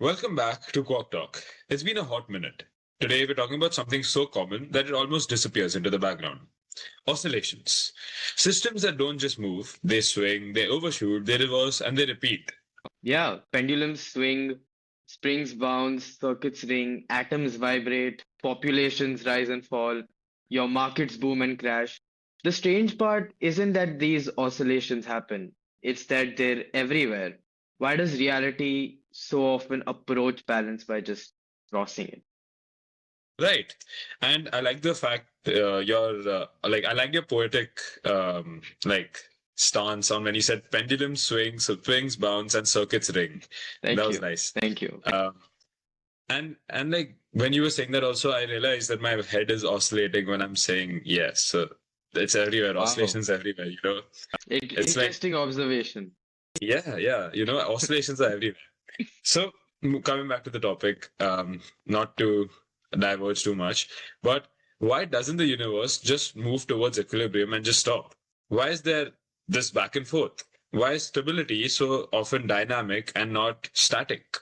Welcome back to Quark Talk. It's been a hot minute. Today we're talking about something so common that it almost disappears into the background. Oscillations. Systems that don't just move, they swing, they overshoot, they reverse, and they repeat. Yeah, pendulums swing, springs bounce, circuits ring, atoms vibrate, populations rise and fall, your markets boom and crash. The strange part isn't that these oscillations happen, it's that they're everywhere. Why does reality so often approach balance by just crossing it? Right. And I like the fact I like your poetic stance on when you said pendulum swings, swings bounce, and circuits ring. That Thank was you. nice. Thank you. And like when you were saying that also, I realized that my head is oscillating when I'm saying yes. So it's everywhere, Wow. oscillations everywhere, you know. It's like, Interesting observation. yeah, oscillations are everywhere. So coming back to the topic, not to diverge too much, but why doesn't the universe just move towards equilibrium and just stop? Why is there this back and forth? Why is stability so often dynamic and not static?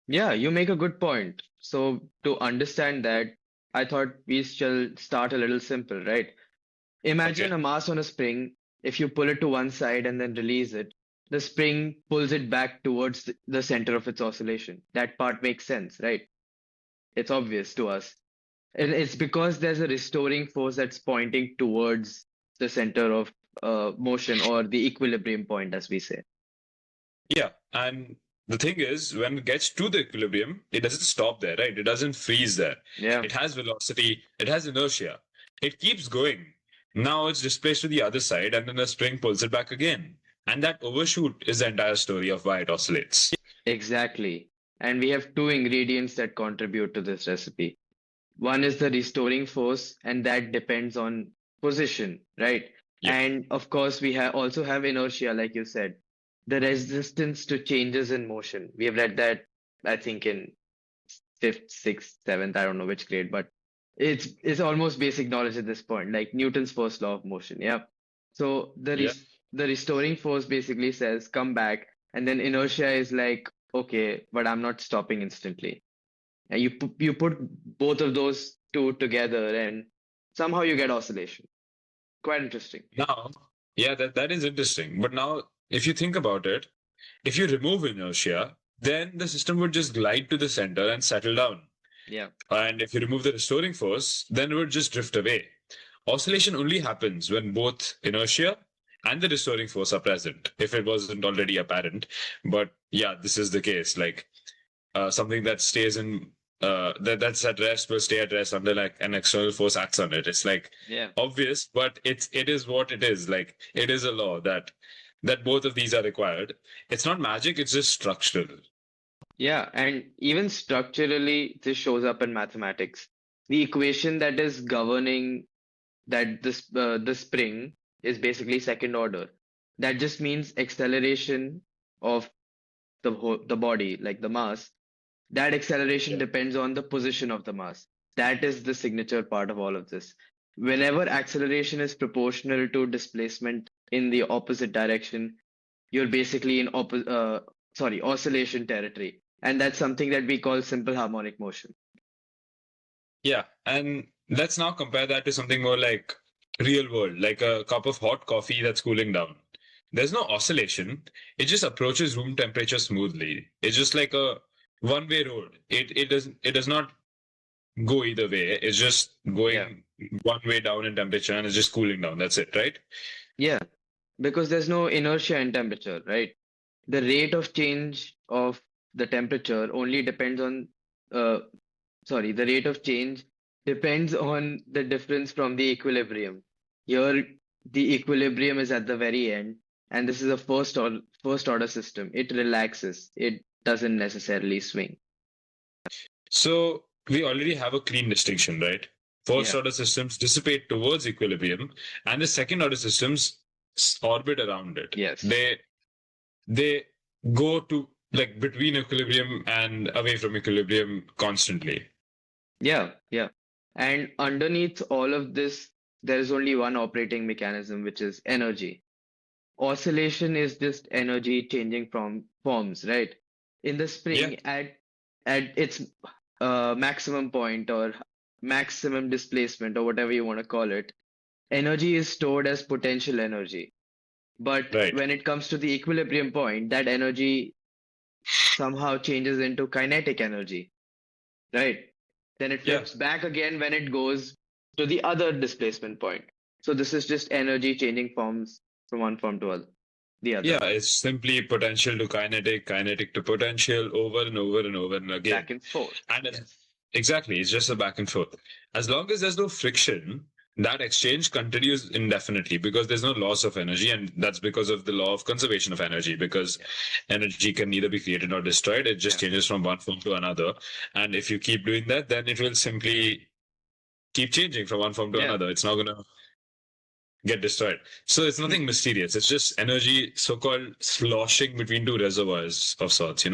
Yeah, you make a good point. So, to understand that, I thought we shall start a little simple, right? Okay. Imagine a mass on a spring. If you pull it to one side and then release it, the spring pulls it back towards the center of its oscillation. That part makes sense, right? It's obvious to us. And it's because there's a restoring force that's pointing towards the center of motion or the equilibrium point, as we say. Yeah, and the thing is, when it gets to the equilibrium, it doesn't stop there, right? It doesn't freeze there. Yeah. It has velocity, it has inertia. It keeps going. Now it's displaced to the other side, and then the spring pulls it back again. And that overshoot is the entire story of why it oscillates. Exactly. And we have two ingredients that contribute to this recipe. One is the restoring force, and that depends on position, right? Yeah. And of course, we also have inertia, like you said, the resistance to changes in motion. We have read that, I think, in fifth, sixth, seventh, I don't know which grade, but it's almost basic knowledge at this point, like Newton's first law of motion. Yeah. So Yeah. the restoring force basically says come back, and then inertia is like, okay, but I'm not stopping instantly. And you put both of those two together, and somehow you get oscillation. Quite interesting. Now, yeah, that is interesting. But now, if you think about it, if you remove inertia, then the system would just glide to the center and settle down. Yeah. And if you remove the restoring force, then it would just drift away. Oscillation only happens when both inertia and the restoring force are present, if it wasn't already apparent. But yeah, this is the case. Like something that stays in that's at rest will stay at rest until like an external force acts on it. It's like Yeah. obvious, but it is what it is. Like it is a law that both of these are required. It's not magic, it's just structural. Yeah, and even structurally, this shows up in mathematics. The equation that is governing that the spring is basically second order. That just means acceleration of the body, like the mass. That acceleration depends on the position of the mass. That is the signature part of all of this. Whenever acceleration is proportional to displacement in the opposite direction, you're basically in oscillation territory. And that's something that we call simple harmonic motion. Yeah, and let's now compare that to something more like real world, like a cup of hot coffee that's cooling down. There's no oscillation. It just approaches room temperature smoothly. It's just like a one-way road. It does not go either way. It's just Yeah. going one way down in temperature and it's just cooling down. That's it, right? Yeah. Because there's no inertia in temperature, right? The rate of change of the temperature only depends on, uh, the rate of change depends on the difference from the equilibrium. Here, the equilibrium is at the very end, and this is a first order system. It relaxes. It doesn't necessarily swing. So we already have a clean distinction, right? First Yeah. order systems dissipate towards equilibrium, and the second order systems orbit around it. Yes. They go to like between equilibrium and away from equilibrium constantly. Yeah. Yeah. And underneath all of this, there is only one operating mechanism, which is energy. Oscillation is just energy changing from forms, right? In the Yeah. spring, at its maximum point or maximum displacement or whatever you want to call it, energy is stored as potential energy. But Right. when it comes to the equilibrium point, that energy somehow changes into kinetic energy, right? Then it Yeah. flips back again when it goes to the other displacement point. So this is just energy changing forms from one form to the other, Yeah, it's simply potential to kinetic, kinetic to potential over and over and over and again. back and forth. And Yes. exactly, it's just a back and forth. As long as there's no friction, that exchange continues indefinitely because there's no loss of energy, and that's because of the law of conservation of energy. Because Yeah. energy can neither be created nor destroyed, it just Yeah. changes from one form to another. And if you keep doing that, then it will simply keep changing from one form to Yeah. another. It's not gonna get destroyed. So it's nothing mysterious. It's just energy, so-called sloshing between two reservoirs of sorts.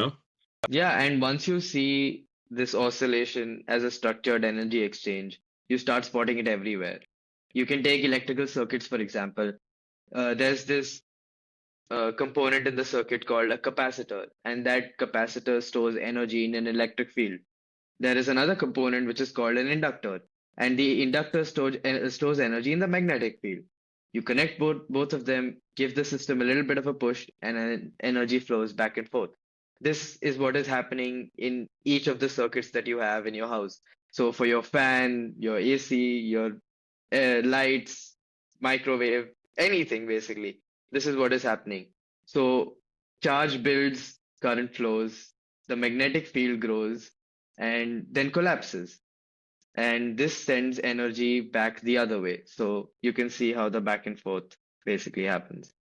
Yeah. And once you see this oscillation as a structured energy exchange, you start spotting it everywhere. You can take electrical circuits, for example. There's this component in the circuit called a capacitor, and that capacitor stores energy in an electric field. There is another component which is called an inductor, and the inductor stores energy in the magnetic field. You connect both of them, give the system a little bit of a push, and energy flows back and forth. This is what is happening in each of the circuits that you have in your house. So for your fan, your AC, your lights, microwave, anything basically, this is what is happening. So charge builds, current flows, the magnetic field grows, and then collapses. And this sends energy back the other way. So you can see how the back and forth basically happens.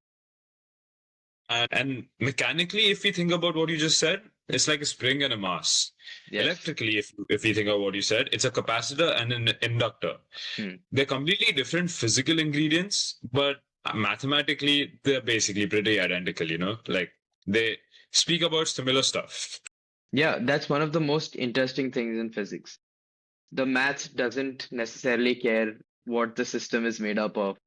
And mechanically, if we think about what you just said, it's like a spring and a mass. Yes. Electrically, if we think about what you said, it's a capacitor and an inductor. Hmm. They're completely different physical ingredients, but mathematically, they're basically pretty identical. Like they speak about similar stuff. Yeah, that's one of the most interesting things in physics. The math doesn't necessarily care what the system is made up of.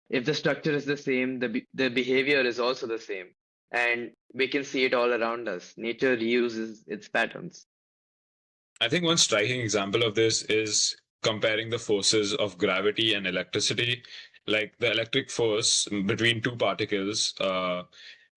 If the structure is the same, the behavior is also the same. And we can see it all around us. Nature reuses its patterns. I think one striking example of this is comparing the forces of gravity and electricity. Like the electric force between two particles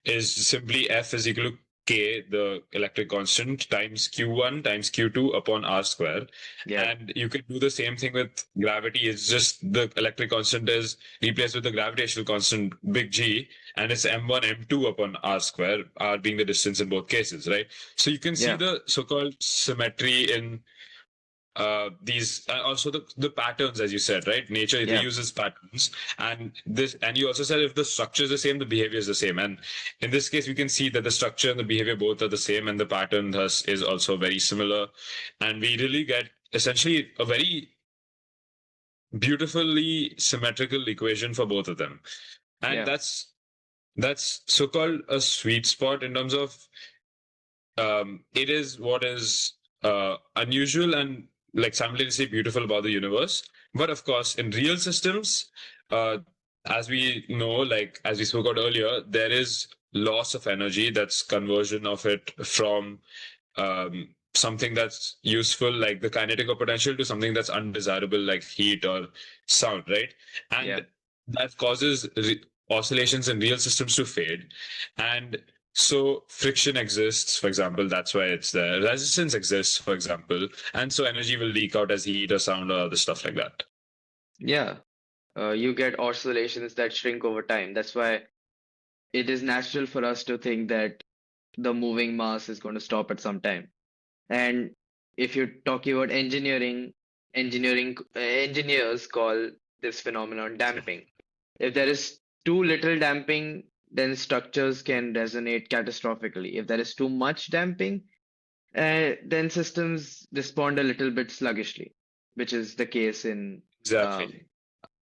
is simply F is equal to K, the electric constant, times Q1 times Q2 upon R square. Yeah, And you can do the same thing with gravity. It's just the electric constant is replaced with the gravitational constant, big G, and it's M1, M2 upon R square, R being the distance in both cases, right? So you can see yeah, the so-called symmetry in these also the patterns, as you said, right? Nature yeah, reuses patterns, and you also said if the structure is the same, the behavior is the same. And in this case, we can see that the structure and the behavior both are the same, and the pattern thus is also very similar. And we really get essentially a very beautifully symmetrical equation for both of them. And yeah, that's so-called a sweet spot in terms of it is what is unusual and like simultaneously beautiful about the universe. But of course, in real systems, uh, as we know, like as we spoke about earlier, there is loss of energy. That's conversion of it from something that's useful, like the kinetic or potential, to something that's undesirable, like heat or sound, right? yeah. And that causes oscillations in real systems to fade. And so friction exists, for example, that's why it's there. Resistance exists, for example, and so energy will leak out as heat or sound or other stuff like that. Yeah. You get oscillations that shrink over time. That's why it is natural for us to think that the moving mass is going to stop at some time. And if you're talking about engineers call this phenomenon damping. If there is too little damping, then structures can resonate catastrophically. If there is too much damping, then systems respond a little bit sluggishly, which is the case in um, Exactly.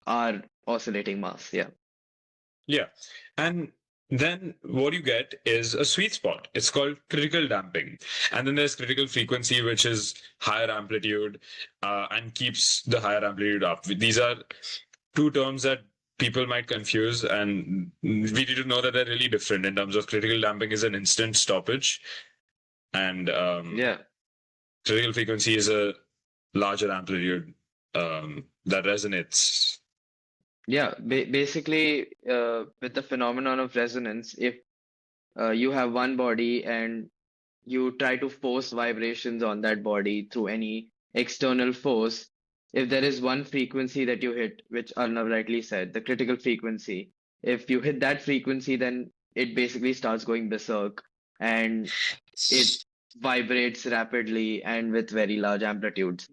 our oscillating mass. Yeah. Yeah. And then what you get is a sweet spot. It's called critical damping. And then there's critical frequency, which is higher amplitude and keeps the higher amplitude up. These are two terms that people might confuse, and we need to know that they're really different in terms of critical damping is an instant stoppage. And Yeah. Critical frequency is a larger amplitude that resonates. Yeah, basically, with the phenomenon of resonance, if you have one body and you try to force vibrations on that body through any external force, if there is one frequency that you hit, which Arnav rightly said, the critical frequency, if you hit that frequency, then it basically starts going berserk and it vibrates rapidly and with very large amplitudes.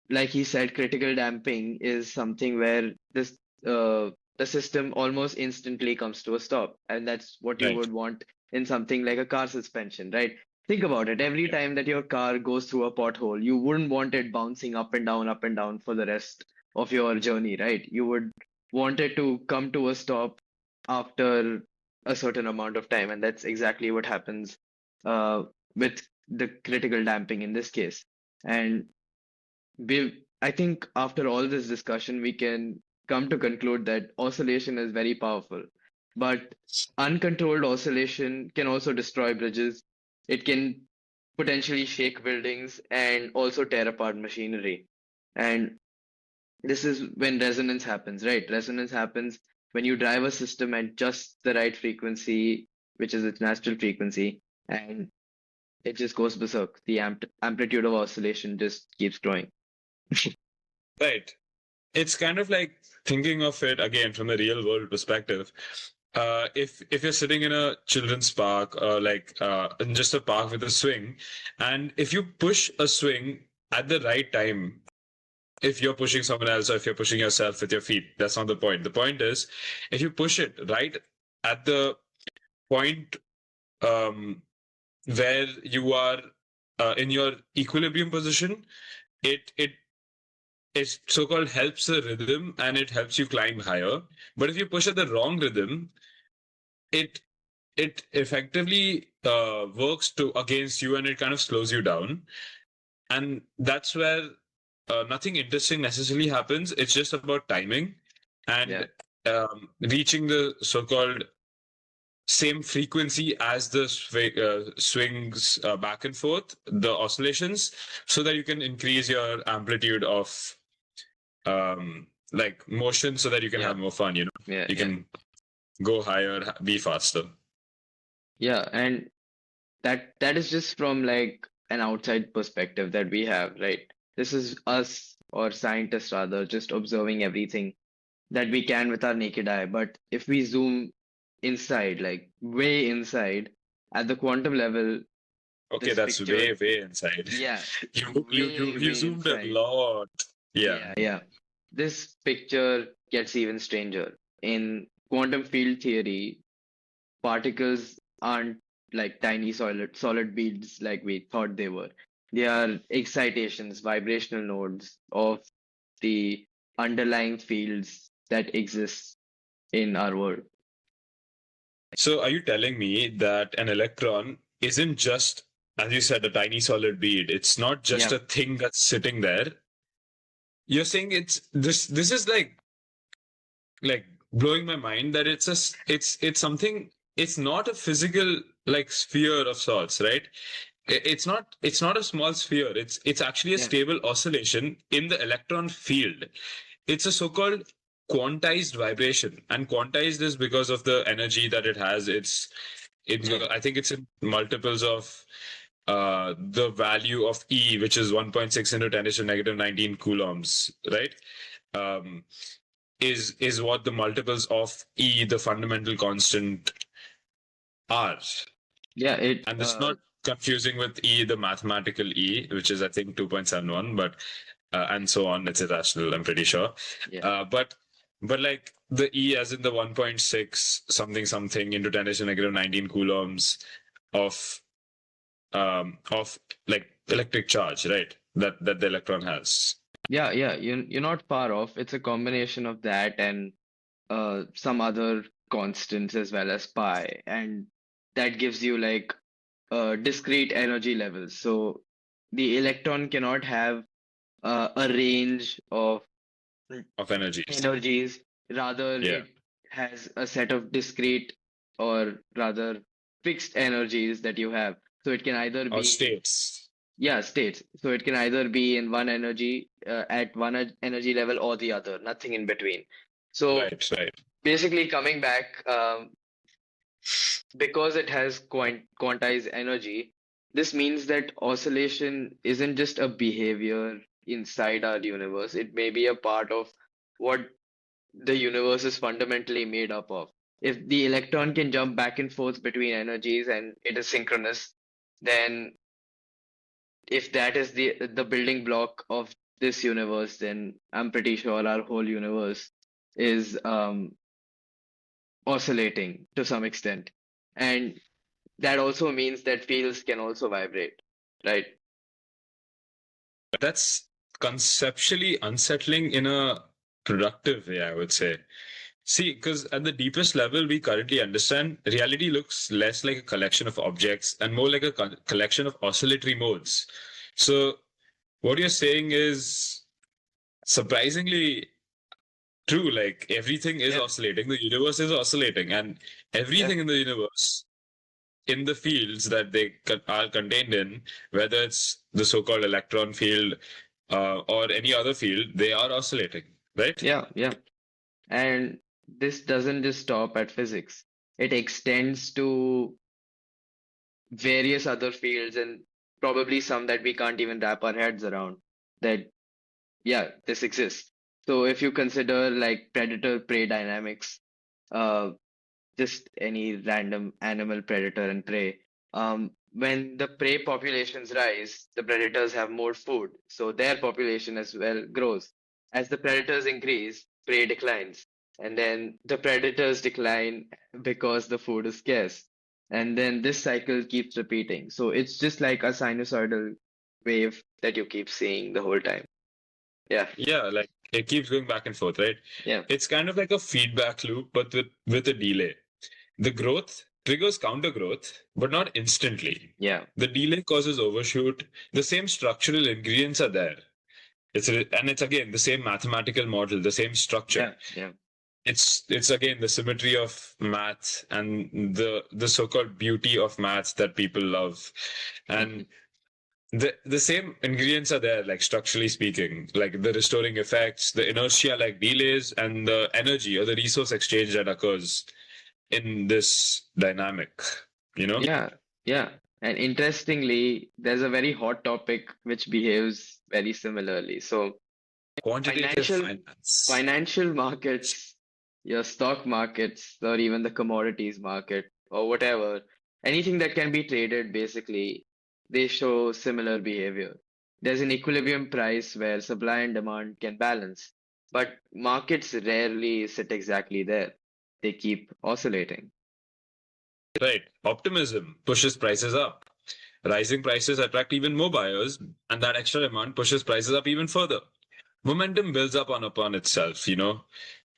Like he said, critical damping is something where this the system almost instantly comes to a stop, and that's what you Right. would want in something like a car suspension, right? Think about it. Every Yeah. time that your car goes through a pothole, you wouldn't want it bouncing up and down for the rest of your journey, right? You would want it to come to a stop after a certain amount of time, and that's exactly what happens uh, with the critical damping in this case. And I think after all this discussion, we can come to conclude that oscillation is very powerful. But uncontrolled oscillation can also destroy bridges. It can potentially shake buildings and also tear apart machinery. And this is when resonance happens, right? Resonance happens when you drive a system at just the right frequency, which is its natural frequency, and it just goes berserk. The amplitude of oscillation just keeps growing. Right. It's kind of like thinking of it again from a real world perspective. If you're sitting in a children's park or like in just a park with a swing, and if you push a swing at the right time, if you're pushing someone else or if you're pushing yourself with your feet, that's not the point. The point is, if you push it right at the point um, where you are in your equilibrium position, it it so-called helps the rhythm and it helps you climb higher. But if you push at the wrong rhythm, it it effectively works to against you and it kind of slows you down. And that's where nothing interesting necessarily happens. It's just about timing Yeah. and reaching the so-called same frequency as the swings back and forth, the oscillations, so that you can increase your amplitude of like motion so that you can Yeah. have more fun, you know. Yeah. You Yeah. can go higher, be faster. Yeah. And that is just from like an outside perspective that we have, right? This is us or scientists rather just observing everything that we can with our naked eye. But if we zoom inside, like way inside, at the quantum level, Okay, this that's picture, way inside. yeah, You way zoomed a inside. lot. Yeah. Yeah, yeah. This picture gets even stranger. In quantum field theory, particles aren't like tiny solid beads like we thought they were. They are excitations, vibrational nodes of the underlying fields that exist in our world. So are you telling me that an electron isn't just, as you said, a tiny solid bead? It's not just Yeah, a thing that's sitting there. You're saying it's this is like blowing my mind that it's something, it's not a physical like sphere of sorts, right? It's not a small sphere. It's actually a yeah, stable oscillation in the electron field. It's a so-called quantized vibration, and quantized is because of the energy that it has. It's yeah, I think it's in multiples of the value of E, which is 1.6 into 10 to the negative 19 coulombs, right? Um, is what the multiples of E, the fundamental constant, are. yeah. It And this is not confusing with E, the mathematical E, which is I think 2.71, but and so on. It's irrational, I'm pretty sure. yeah, But like the E as in the 1.6 something something into 10 to the negative 19 coulombs of of like electric charge, right? That the electron has. yeah. You're not far off. It's a combination of that and some other constants as well as pi, and that gives you like discrete energy levels. So the electron cannot have a range of Of energies. energies. Rather, Yeah. it has a set of discrete or rather fixed energies that you have. So it can either Or be, states. yeah, states. So it can either be in one energy at one energy level or the other, nothing in between. So Right, right. basically, coming back, because it has quantized energy, this means that oscillation isn't just a behavior inside our universe. It may be a part of what the universe is fundamentally made up of. If the electron can jump back and forth between energies and it is synchronous, then if that is the building block of this universe, then I'm pretty sure our whole universe is oscillating to some extent. And that also means that fields can also vibrate, right? That's conceptually unsettling in a productive way, I would say. See, because at the deepest level we currently understand, reality looks less like a collection of objects and more like a collection of oscillatory modes. So, what you're saying is surprisingly true. Like everything is Yeah, oscillating, the universe is oscillating, and yeah, everything in the universe, in the fields that they are contained in, whether it's the so called electron field or any other field, they are oscillating, right? yeah, yeah. And this doesn't just stop at physics. It extends to various other fields and probably some that we can't even wrap our heads around that, yeah, this exists. So if you consider like predator-prey dynamics, uh, just any random animal, predator and prey. When the prey populations rise, the predators have more food, so their population as well grows. As the predators increase, prey declines, and then the predators decline because the food is scarce. And then this cycle keeps repeating. So it's just like a sinusoidal wave that you keep seeing the whole time. Yeah, Yeah, like it keeps going back and forth, right? yeah, It's kind of like a feedback loop, but with a delay. The growth triggers counter growth, but not instantly. yeah, The delay causes overshoot. The same structural ingredients are there. And it's again the same mathematical model, the same structure. yeah, yeah. It's again the symmetry of math and the so-called beauty of math that people love. And the same ingredients are there, like structurally speaking, like the restoring effects, the inertia like delays, and the energy or the resource exchange that occurs in this dynamic, you know? Yeah, yeah. And interestingly, there's a very hot topic which behaves very similarly. So Quantitative financial finance. financial markets, your stock markets, or even the commodities market, or whatever, anything that can be traded, basically, they show similar behavior. There's an equilibrium price where supply and demand can balance, but markets rarely sit exactly there. They keep oscillating. Right. Optimism pushes prices up. Rising prices attract even more buyers, and that extra demand pushes prices up even further. Momentum builds up upon itself, you know.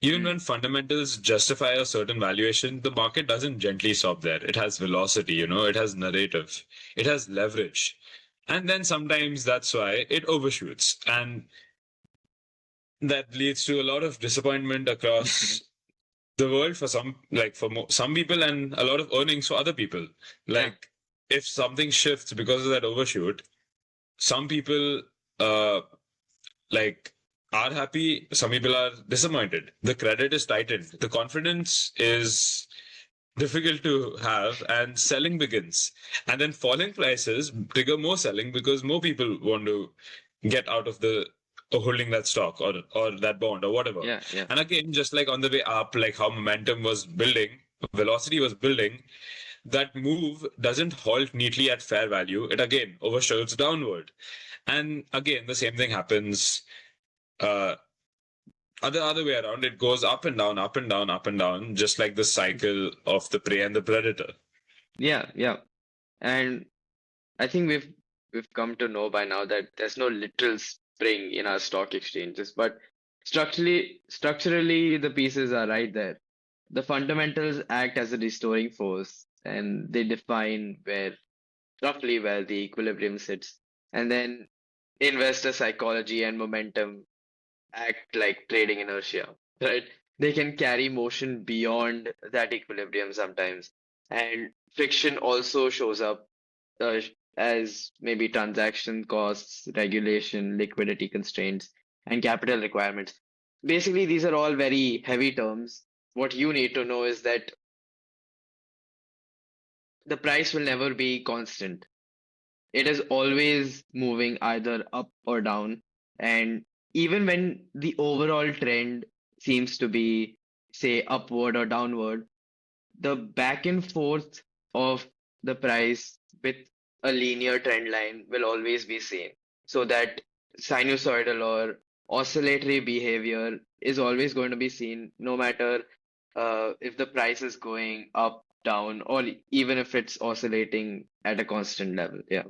Even Hmm. when fundamentals justify a certain valuation, the market doesn't gently stop there. It has velocity, you know, it has narrative, it has leverage. And then sometimes that's why it overshoots. And that leads to a lot of disappointment across the world for some, like for some people, and a lot of earnings for other people. Yeah. Like if something shifts because of that overshoot, some people uh like are happy, some people are disappointed. The credit is tightened, the confidence is difficult to have, and selling begins. And then falling prices trigger more selling because more people want to get out of the holding that stock or that bond or whatever. Yeah, yeah. And again, just like on the way up, like how momentum was building, velocity was building, that move doesn't halt neatly at fair value. It again overshoots downward. And again, the same thing happens uh, other way around. It goes up and down, up and down, up and down, just like the cycle of the prey and the predator. Yeah, yeah. And I think we've come to know by now that there's no literal spring in our stock exchanges, but structurally the pieces are right there. The fundamentals act as a restoring force and they define roughly where the equilibrium sits. And then investor psychology and momentum act like trading inertia, right? They can carry motion beyond that equilibrium sometimes. And friction also shows up as maybe transaction costs, regulation, liquidity constraints, and capital requirements. Basically, these are all very heavy terms. What you need to know is that the price will never be constant. It is always moving either up or down. And even when the overall trend seems to be, say, upward or downward, the back and forth of the price with a linear trend line will always be seen. So that sinusoidal or oscillatory behavior is always going to be seen no matter if the price is going up, down, or even if it's oscillating at a constant level. Yeah.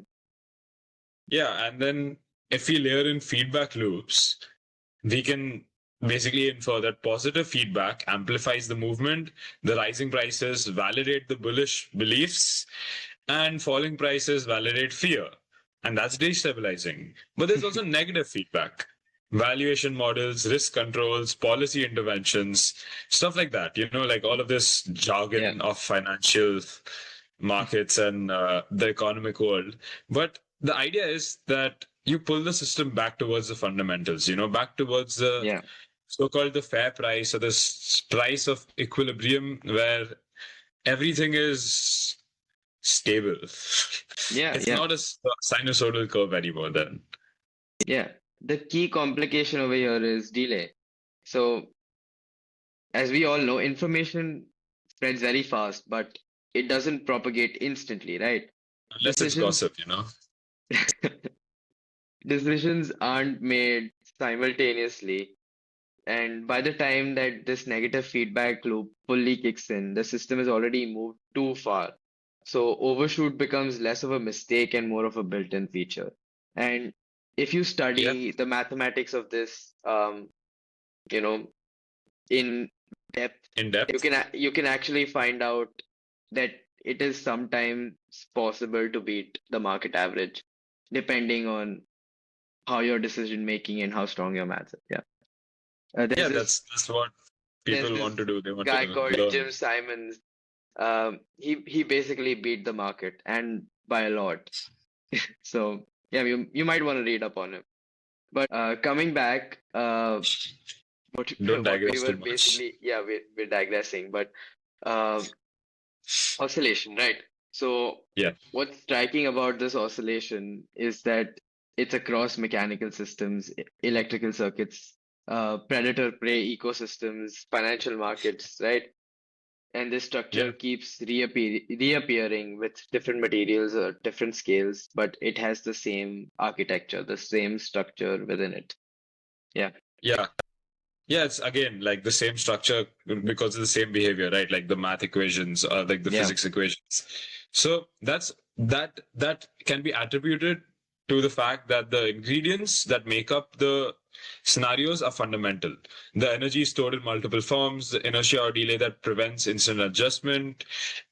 Yeah, and then if we layer in feedback loops, we can basically infer that positive feedback amplifies the movement, the rising prices validate the bullish beliefs, and falling prices validate fear. And that's destabilizing. But there's also negative feedback. Valuation models, risk controls, policy interventions, stuff like that. Like all of this Yeah. jargon of financial markets and the economic world. But the idea is that you pull the system back towards the fundamentals, back towards the Yeah. so-called the fair price or the price of equilibrium where everything is stable. Yeah. It's Yeah. not a sinusoidal curve anymore then. Yeah. The key complication over here is delay. So, as we all know, information spreads very fast, but it doesn't propagate instantly, right? Unless it's Decisions gossip. decisions aren't made simultaneously, and by the time that this negative feedback loop fully kicks in, the system has already moved too far. So overshoot becomes less of a mistake and more of a built-in feature. And if you Yeah, study the mathematics of this, you know, in depth, in depth. you can actually find out that it is sometimes possible to beat the market average, depending on how your decision making and how strong your math is. Yeah. Yeah, that's what There's people this want to do. They want guy to called learn. Jim Simons. He basically beat the market and by a lot. So yeah, you might want to read up on him. But coming back, what Don't what we digress were too much. basically, yeah, we're digressing, but uh, oscillation, right? So Yeah, what's striking about this oscillation is that it's across mechanical systems, electrical circuits, predator-prey ecosystems, financial markets, right? And this yeah. structure keeps reappearing with different materials or different scales, but it has the same architecture, the same structure within it. Yeah, Yeah. Yeah, it's again like the same structure because of the same behavior, right? Like the math equations, like the yeah, physics equations. So that can be attributed to the fact that the ingredients that make up the scenarios are fundamental. The energy is stored in multiple forms, the inertia or delay that prevents instant adjustment,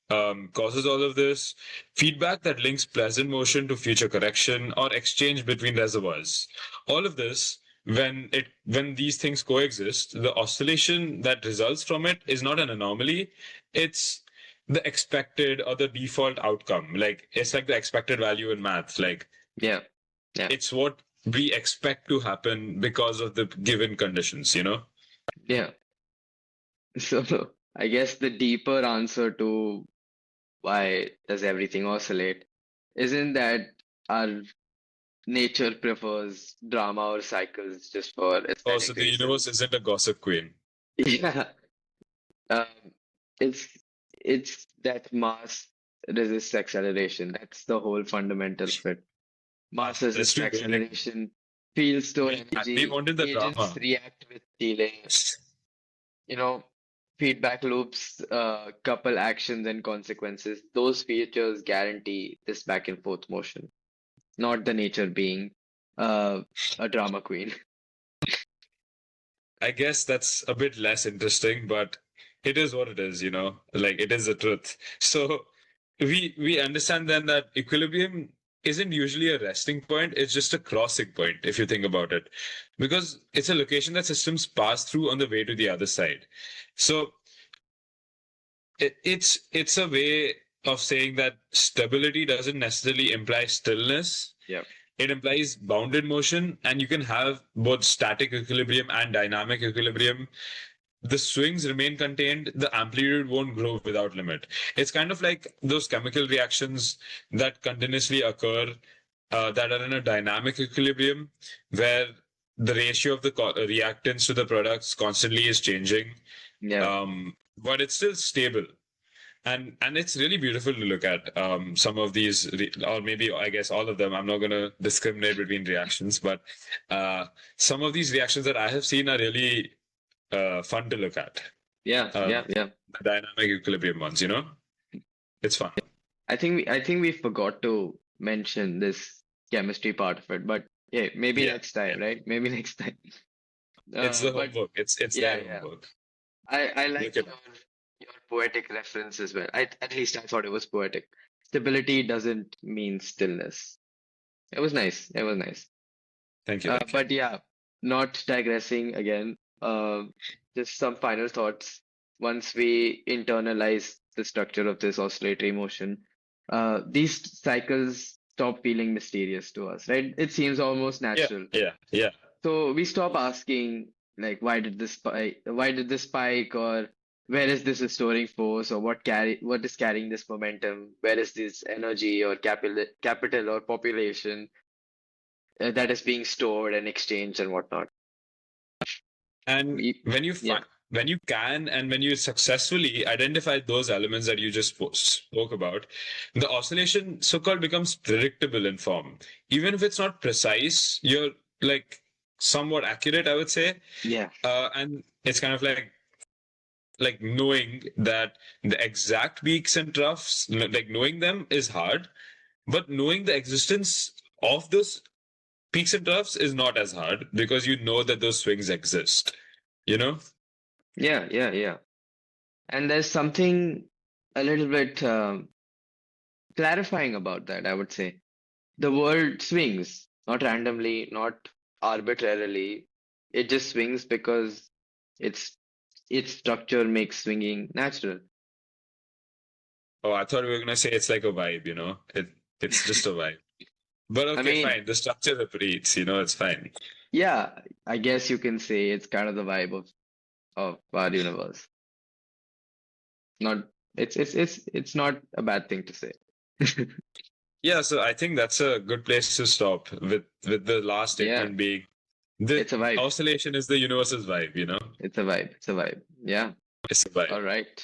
causes all of this, feedback that links present motion to future correction, or exchange between reservoirs. All of this, when these things coexist, the oscillation that results from it is not an anomaly. It's the expected or the default outcome. Like it's like the expected value in math. Like yeah, yeah, it's what we expect to happen because of the given conditions. yeah. So I guess the deeper answer to why does everything oscillate isn't that our nature prefers drama or cycles just for Also, aesthetic the universe reasons. isn't a gossip queen. Yeah, um, it's it's that mass resists acceleration. That's the whole fundamental of it. Mass That's resists too boring. acceleration. Fields store We energy. wanted the Agents drama. react with delay. You know, feedback loops couple actions and consequences. Those features guarantee this back and forth motion, not the nature being uh, a drama queen. I guess that's a bit less interesting, but it is what it is. Like it is the truth. So we understand then that equilibrium isn't usually a resting point, it's just a crossing point if you think about it. Because it's a location that systems pass through on the way to the other side. So it's a way of saying that stability doesn't necessarily imply stillness. Yeah. It implies bounded motion, and you can have both static equilibrium and dynamic equilibrium. The swings remain contained, the amplitude won't grow without limit. It's kind of like those chemical reactions that continuously occur, that are in a dynamic equilibrium, where the ratio of the reactants to the products constantly is changing, Yeah. but it's still stable. And it's really beautiful to look at, some of these, or maybe I guess all of them. I'm not going to discriminate between reactions, but some of these reactions that I have seen are really fun to look at. Yeah. Um, Yeah. the dynamic equilibrium ones, it's fun. I think we forgot to mention this chemistry part of it, but yeah, maybe Yeah, next time, yeah. right? Maybe next time. It's the But homework. It's yeah, their yeah. homework. I Look like at your poetic reference as well. At least I thought it was poetic. Stability doesn't mean stillness. It was nice. It was nice. Thank you, thank you. But yeah, not digressing again. Just some final thoughts. Once we internalize the structure of this oscillatory motion, these cycles stop feeling mysterious to us, right? It seems almost Yeah, natural. yeah, yeah. So we stop asking like, why did this spike, or where is this restoring force, or what is carrying this momentum? Where is this energy or capital or population that is being stored and exchanged and whatnot? And when you Yeah, when you can and when you successfully identify those elements that you just spoke about, the oscillation so-called becomes predictable in form. Even if it's not precise, you're like somewhat accurate, I would say. yeah, And it's kind of like knowing that the exact peaks and troughs, like knowing them is hard, but knowing the existence of those peaks and troughs is not as hard because you know that those swings exist. You know? yeah. And there's something a little bit clarifying about that, I would say. The world swings, not randomly, not arbitrarily. It just swings because its its structure makes swinging natural. Oh, I thought we were gonna say it's like a vibe. It's just a vibe. But I okay, mean, fine. The structure repeats. It's fine. yeah, I guess you can say it's kind of the vibe of our universe. Not it's not a bad thing to say. Yeah, so I think that's a good place to stop with the last Yeah, statement being the it's a vibe. oscillation is the universe's vibe. It's a vibe. It's a vibe. Yeah. It's a vibe. All right.